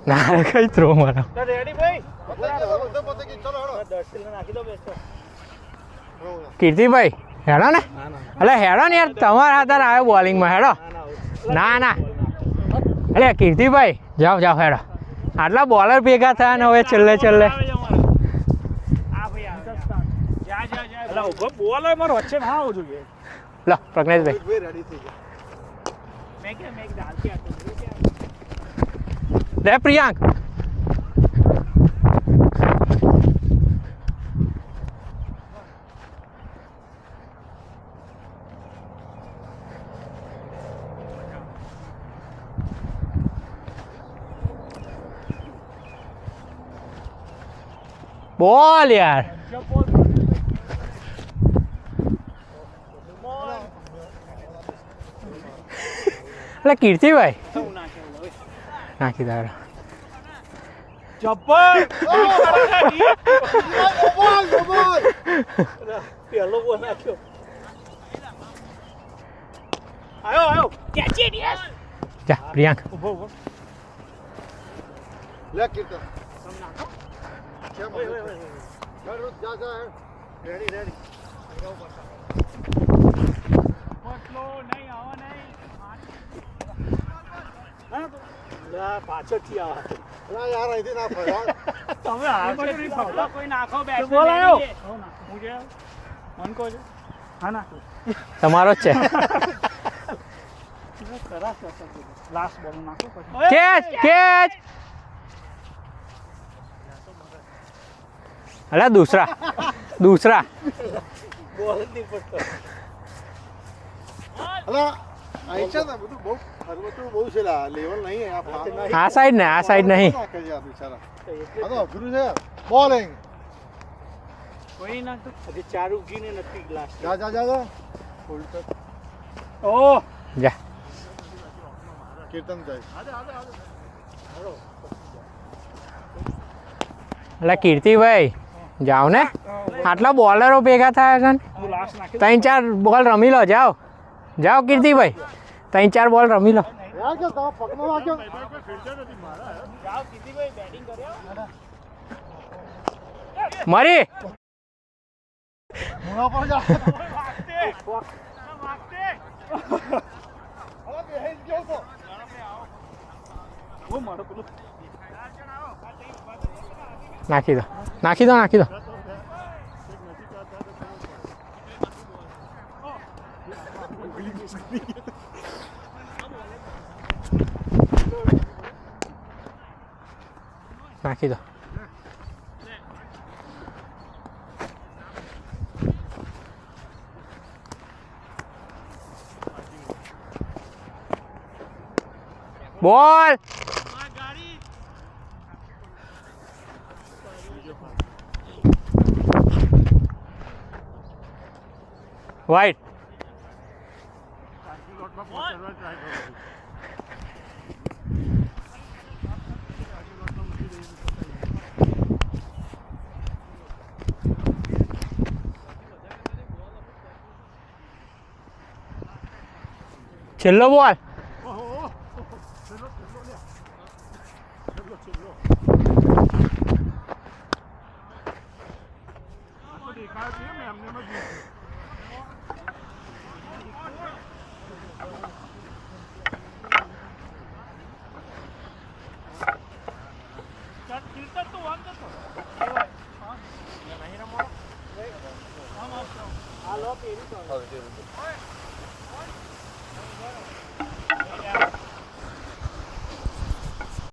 ના કઈ થ્રો મારો કીર્તિભાઈ હેડો ને એટલે હેડો ને યાર તમારા હાથે આવ્યો બોલિંગમાં હેડો ના ના એટલે કીર્તિભાઈ જાઓ જાઓ હેડો આટલા બોલર ભેગા થયા ને હવે છેલ્લે છેલ્લે લો પ્રજ્ઞેશભાઈ લે પ્રિયાંક બોલ યાર એટલે કીર્તિભાઈ નાખી દાડો પેલો બોલ નાખ્યો આયો જા પ્રિયાંક લે કીર્તન જા જા રેડી પાછળથી ના યાર અહીંથી ના ફર્યા તમે કોઈ નાખો બોલાયો મન કહો છો હા ના તમારો જ છે લાસ્ટ બોલ નાખો કેચ કેચ અલા दूसरा બોલ નહીં પડતો અલા અહીં છે ને બધું બહુ ફરવતું બહુ છે લેવલ નહીં આ સાઈડ ને આ સાઈડ નહીં બિચારા આ તો અઘરું છે બોલિંગ કોઈ નાખતો હજી ચાર ઉગીને નથી ગ્લાસ જા જા જા જા ઓ જા કીર્તન જાય એટલે કીર્તિભાઈ જાઓ ને આટલા બોલરો ભેગા થયા છે ને લાસ્ટ નાખી 3-4 બોલ રમી લો જાઓ જાઓ કીર્તિભાઈ 3-4 બોલ રમી લો યાર કે તમે પકડો વાગ્યો જાઓ કીર્તિભાઈ બેટિંગ કર્યો મરી મુના પર જા વાગતે અલા બેહી ગયો તો ઓ મારો પેલું નાખી દો નાખી દો નાખી દો નાખી દો બોલ વાઈટ છેલ્લો બોલ હાલો પેરી